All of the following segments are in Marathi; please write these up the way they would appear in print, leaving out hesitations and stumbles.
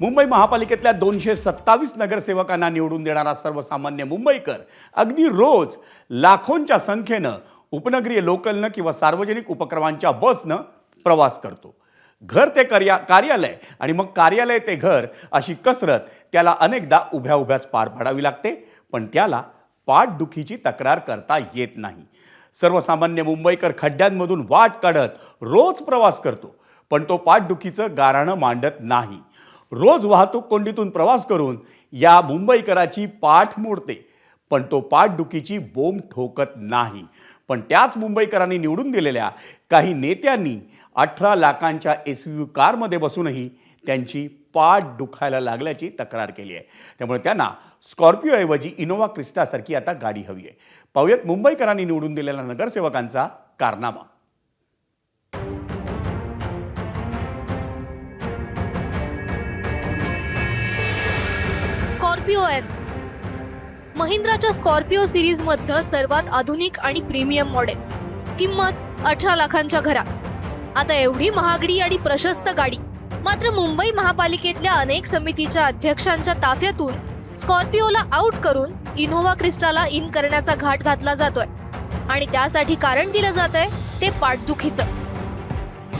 मुंबई महापालिकेतल्या 227 नगरसेवकांना निवडून देणारा सर्वसामान्य मुंबईकर अगदी रोज लाखोंच्या संख्येनं उपनगरीय लोकलनं किंवा सार्वजनिक उपक्रमांच्या बसनं प्रवास करतो। घर ते कार्यालय आणि मग कार्यालय ते घर अशी कसरत त्याला अनेकदा उभ्या उभ्याच पार पाडावी लागते, पण त्याला पाठदुखीची तक्रार करता येत नाही। सर्वसामान्य मुंबईकर खड्ड्यांमधून वाट काढत रोज प्रवास करतो, पण तो पाठदुखीचं गाऱ्हाणं मांडत नाही। रोज वाहतूक कोंडीतून प्रवास करून या मुंबईकराची पाठ मोडते, पण तो पाठदुखीची बोंब ठोकत नाही। पण त्याच मुंबईकरांनी निवडून दिलेल्या काही नेत्यांनी 18 लाखांच्या SUV कारमध्ये बसूनही त्यांची पाठ दुखायला लागल्याची तक्रार केली आहे। त्यामुळे त्यांना स्कॉर्पिओऐवजी इनोव्हा क्रिस्टासारखी आता गाडी हवी आहे। पाहूयात मुंबईकरांनी निवडून दिलेल्या नगरसेवकांचा कारनामा। स्कॉर्पिओ एन महिंद्राच्या स्कॉर्पिओ सिरीज मधलं सर्वात आधुनिक आणि प्रीमियम मॉडेल, किंमत 18 लाखांच्या घरात। आता एवढी महागडी आणि प्रशस्त गाडी मात्र मुंबई महापालिकेतल्या अनेक समितीच्या अध्यक्षांच्या ताफ्यातून स्कॉर्पिओला आउट करून इनोव्हा क्रिस्टाला इन करण्याचा घाट घातला जातोय आणि त्यासाठी कारण दिलं जातंय ते पाठदुखीचं।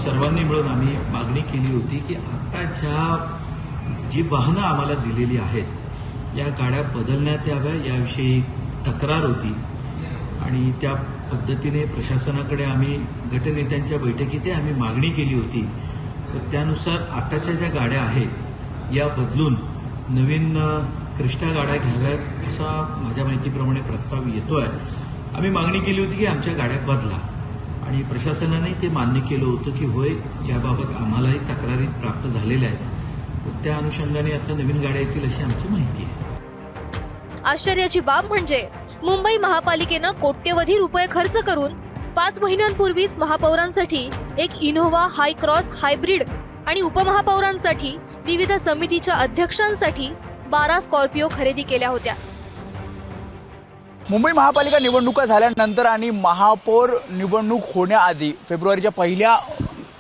सर्वांनी मिळून आम्ही मागणी केली होती की आता जी वाहनं आम्हाला दिलेली आहेत या गाड्या बदलण्यात याव्या, याविषयी तक्रार होती आणि त्या पद्धतीने प्रशासनाकडे आम्ही गटनेत्यांच्या बैठकीत आम्ही मागणी केली होती। त्यानुसार आताच्या ज्या गाड्या आहेत या बदलून नवीन क्रिस्टा गाड्या घ्याव्यात असा माझ्या माहितीप्रमाणे प्रस्ताव येतोय। आम्ही मागणी केली होती की आमच्या गाड्या बदला आणि प्रशासनाने ते मान्य केलं होतं की होय, याबाबत आम्हालाही तक्रारी प्राप्त झालेल्या आहेत। त्या अनुषंगाने आता नवीन गाड्या येतील अशी आमची माहिती आहे। आश्चर्याची बाब म्हणजे मुंबई महापालिकेनं कोट्यवधी रुपये खर्च करून 5 महिन्यांपूर्वीच महापौरांसाठी एक इनोव्हा हाय क्रॉस हायब्रिड आणि उपमहापौरांसाठी विविध समितीच्या अध्यक्षांसाठी 12 स्कॉर्पिओ खरेदी केल्या होत्या। मुंबई महापालिका निवडणुका झाल्यानंतर आणि महापौर निवडणूक होण्याआधी फेब्रुवारीच्या पहिल्या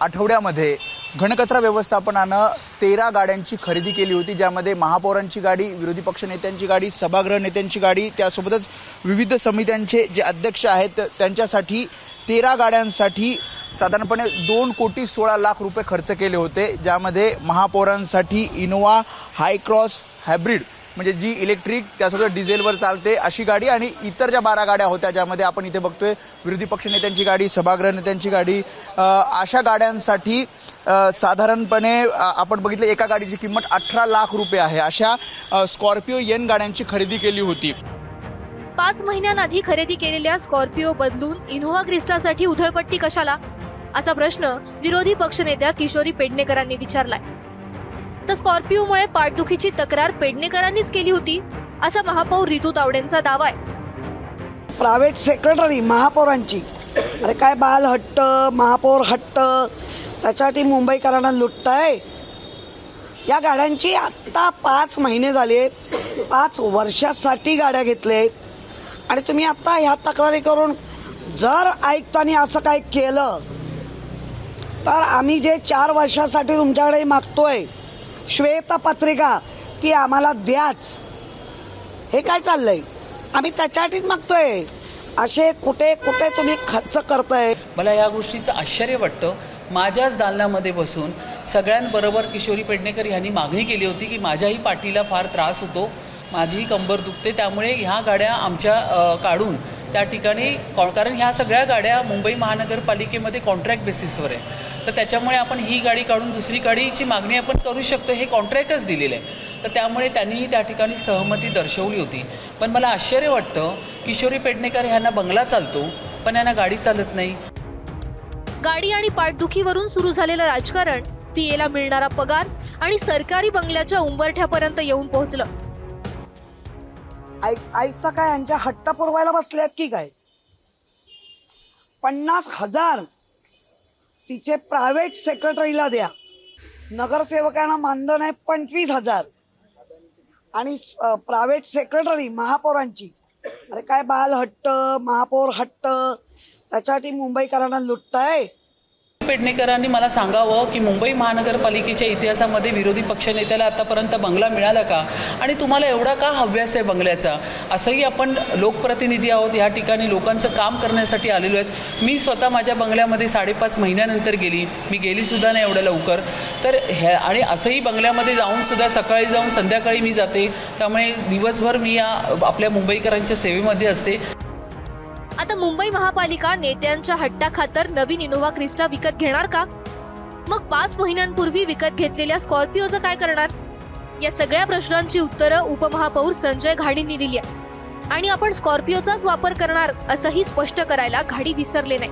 आठवड्यामध्ये घनकचरा व्यवस्थापनानं 13 गाड्यांची खरेदी केली होती, ज्यामध्ये महापौरांची गाडी, विरोधी पक्ष नेत्यांची गाडी, सभागृह नेत्यांची गाडी, त्यासोबतच विविध समित्यांचे जे अध्यक्ष आहेत त्यांच्यासाठी 13 गाड्यांसाठी साधारणपणे 2,16,00,000 रुपये खर्च केले होते, ज्यामध्ये महापौरांसाठी इनोव्हा हाय क्रॉस हायब्रिड म्हणजे जी इलेक्ट्रिक त्यासोबत डिझेलवर चालते अशी गाडी आणि इतर ज्या 12 गाड्या होत्या, ज्यामध्ये आपण इथे बघतोय विरोधी पक्ष नेत्यांची गाडी, सभागृह नेत्यांची गाडी, अशा गाड्यांसाठी साधारणपणे आपण बघितलं एका गाडीची किंमत 18 लाख रुपये आहे। अशा स्कॉर्पिओ एन गाड्यांची खरेदी केली होती। 5 महिन्यांआधी खरेदी केलेल्या स्कॉर्पिओ बदलून इनोव्हा क्रिस्टासाठी उधळपट्टी कशाला, असा प्रश्न विरोधी पक्षनेत्या किशोरी पेडणेकरांनी विचारलाय। तर स्कॉर्पिओमुळे पाठदुखीची तक्रार पेडणेकरांनीच केली होती असा महापौर रितू तावडेंचा दावा आहे। प्रायव्हेट सेक्रेटरी महापौरांची, अरे काय बाल हट्ट, महापौर हट्ट, त्याच्यासाठी मुंबईकरांना लुटताय। या गाड्यांची आत्ता 5 महिने झालेत, 5 वर्षासाठी गाड्या घेतलेत आणि तुम्ही आता ह्या तक्रारी करून जर आयुक्तांनी असं काय केलं तर आम्ही जे 4 वर्षासाठी तुमच्याकडे मागतोय श्वेतपत्रिका ती आम्हाला द्याच। हे काय चाललंय? आम्ही त्याच्यासाठीच मागतोय। असे कुठे कुठे तुम्ही खर्च करताय? मला या गोष्टीचं आश्चर्य वाटतं। माझ्याच दालनामध्ये बसून सगळ्यांबरोबर किशोरी पेडणेकर यांनी मागणी केली होती की माझ्याही पाठीला फार त्रास होतो, माझीही कंबर दुखते, त्यामुळे ह्या गाड्या आमच्या काढून त्या ठिकाणी, कारण ह्या सगळ्या गाड्या मुंबई महानगरपालिकेमध्ये कॉन्ट्रॅक्ट बेसिसवर आहे, तर त्याच्यामुळे आपण ही गाडी काढून दुसरी गाडीची मागणी आपण करू शकतो, हे कॉन्ट्रॅक्टच दिलेलं आहे। तर त्यामुळे त्यांनीही त्या ठिकाणी सहमती दर्शवली होती। पण मला आश्चर्य वाटतं, किशोरी पेडणेकर यांना बंगला चालतो पण यांना गाडी चालत नाही। गाडी आणि पाठदुखीवरून सुरू झालेलं राजकारण पीएला मिळणारा पगार आणि सरकारी बंगल्याच्या उंबरठ्यापर्यंत येऊन पोहोचलं। आयुक्त काय यांच्या हट्ट पुरवायला बसल्यात की काय? 50,000 तिचे प्रायव्हेट सेक्रेटरीला द्या, नगरसेवकांना मानधन आहे 25,000 आणि प्रायव्हेट सेक्रेटरी महापौरांची, अरे काय बाल हट्ट, महापौर हट्ट, त्याच्यासाठी मुंबईकरांना लुटताय। पेडणेकरांनी मला सांगावं की मुंबई महानगरपालिकेच्या इतिहासामध्ये विरोधी पक्षनेत्याला आतापर्यंत बंगला मिळाला का आणि तुम्हाला एवढा का हव्यास आहे बंगल्याचा. असंही आपण लोकप्रतिनिधी आहोत, ह्या ठिकाणी लोकांचं काम करण्यासाठी आलेलो आहेत. मी स्वतः माझ्या बंगल्यामध्ये 5.5 महिन्यानंतर गेली, मी गेलीसुद्धा नाही एवढ्या लवकर. तर ह्या आणि असंही बंगल्यामध्ये जाऊनसुद्धा सकाळी जाऊन संध्याकाळी मी जाते, त्यामुळे दिवसभर मी या आपल्या मुंबईकरांच्या सेवेमध्ये असते. आता मुंबई महापालिका नेत्यांच्या हट्टाखातर नवीन इनोव्हा क्रिस्टा विकत घेणार का? मग 5 महिन्यांपूर्वी विकत घेतलेल्या स्कॉर्पिओचं काय करणार? या सगळ्या प्रश्नांची उत्तरं उपमहापौर संजय घाडींनी दिली आहे आणि आपण स्कॉर्पिओचाच वापर करणार असंही स्पष्ट करायला घाडी विसरले नाही.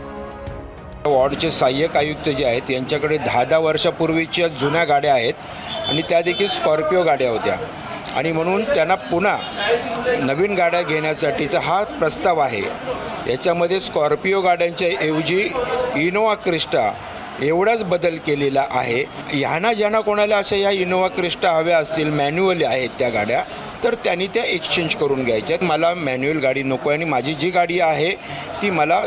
वॉर्डचे सहाय्यक आयुक्त जे आहेत यांच्याकडे 10 वर्षापूर्वीच्या जुन्या गाड्या आहेत आणि त्या देखील स्कॉर्पिओ गाड्या होत्या आणि म्हणून त्यांना पुन्हा नवीन गाड्या घेण्यासाठीचा हा प्रस्ताव आहे. याच्यामध्ये स्कॉर्पिओ गाड्यांच्या ऐवजी इनोव्हा क्रिस्टा एवढाच बदल केलेला आहे. ह्यांना ज्यांना कोणाला अशा ह्या इनोव्हा क्रिस्टा हव्या असतील, मॅन्युअल आहेत त्या गाड्या, तर त्यांनी त्या एक्सचेंज करून घ्यायच्यात. मला मॅन्युअल गाडी नको आहे आणि माझी जी गाडी आहे ती मला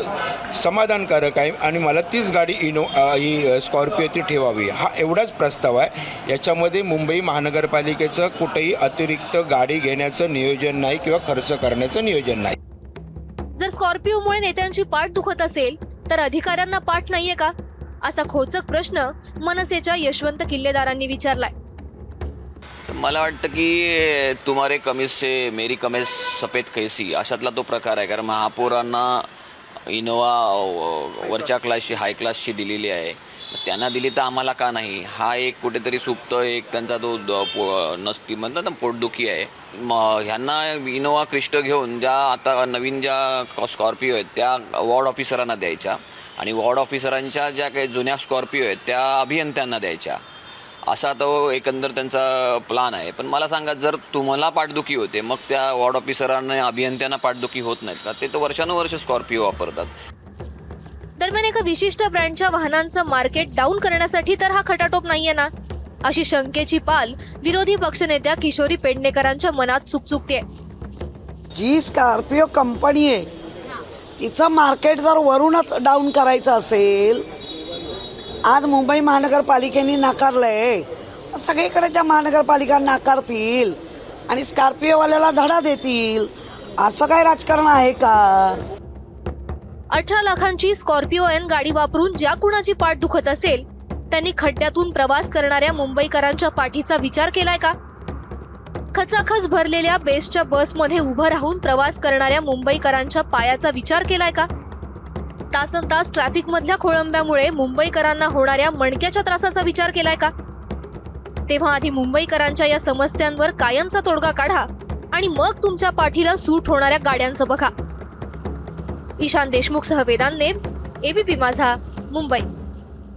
समाधानकारक आहे आणि मला तीच गाडी ही स्कॉर्पिओ ती ठेवावी, हा एवढाच प्रस्ताव आहे. याच्यामध्ये मुंबई महानगरपालिकेचं कुठेही अतिरिक्त गाडी घेण्याचं नियोजन नाही किंवा खर्च करण्याचं नियोजन नाही. जर स्कॉर्पिओमुळे नेत्यांची पाठ दुखत असेल तर अधिकाऱ्यांना पाठ नाहीये का, असा खोचक प्रश्न मनसेच्या यशवंत किल्लेदारांनी विचारलाय. मला वाटतं की तुम्हारे कमीज से मेरी कमीज सफेद कैसी अशातला तो प्रकार आहे. कारण महापौरांना इनोवा वरच्या क्लासची, हाय क्लासची दिलेली आहे, त्यांना दिली तर आम्हाला का नाही, हा एक कुठेतरी सुप्त एक त्यांचा तो नसती म्हणतात ना पोटदुखी आहे. ह्यांना इनोवा क्रिस्टा घेऊन ज्या आता नवीन ज्या स्कॉर्पिओ आहेत त्या वॉर्ड ऑफिसरांना द्यायच्या आणि वॉर्ड ऑफिसरांच्या ज्या काही जुन्या स्कॉर्पिओ आहेत त्या अभियंत्यांना द्यायच्या, असा तो एकंदर त्यांचा प्लान आहे. पण मला सांगा, जर तुम्हाला पाठदुखी होते मग त्या वॉर्ड ऑफिसरांना अभियंत्यांना पाठदुखी होत नाहीत का? ते तर वर्षानुवर्ष स्कॉर्पिओ वापरतात. दरम्यान एका विशिष्ट ब्रँडच्या वाहनांचं मार्केट डाऊन करण्यासाठी तर हा खटाटोप नाहीये ना, अशी शंकेची पाल विरोधी पक्षनेत्या किशोरी पेडणेकरांच्या मनात चुकचुकते. जी स्कॉर्पिओ कंपनी आहे तिचं मार्केट जर वरूनच डाऊन करायचं असेल, आज मुंबई महानगरपालिकेने नाकारलंय, सगळीकडे त्या महानगरपालिका नाकारतील आणि स्कॉर्पिओवाल्याला धडा देतील, असं काय राजकारण आहे का? 18 लाखांची स्कॉर्पिओ एन गाडी वापरून ज्या कुणाची पाठ दुखत असेल त्यांनी खड्ड्यातून प्रवास करणाऱ्या मुंबईकरांच्या पाठीचा विचार केलाय का? खचाखच भरलेल्या बेस्टच्या बसमध्ये उभं राहून प्रवास करणाऱ्या मुंबईकरांच्या पायाचा विचार केलाय का? तासनतास ट्रॅफिक मधल्या खोळंब्यामुळे मुंबईकरांना होणाऱ्या मणक्याच्या त्रासाचा विचार केलाय का? तेव्हा आधी मुंबईकरांच्या या समस्यांवर कायमचा तोडगा काढा आणि मग तुमच्या पाठीला सूट होणाऱ्या गाड्यांचं बघा. ईशान देशमुख सह वेदांत नेब, एबीपी माझा, मुंबई.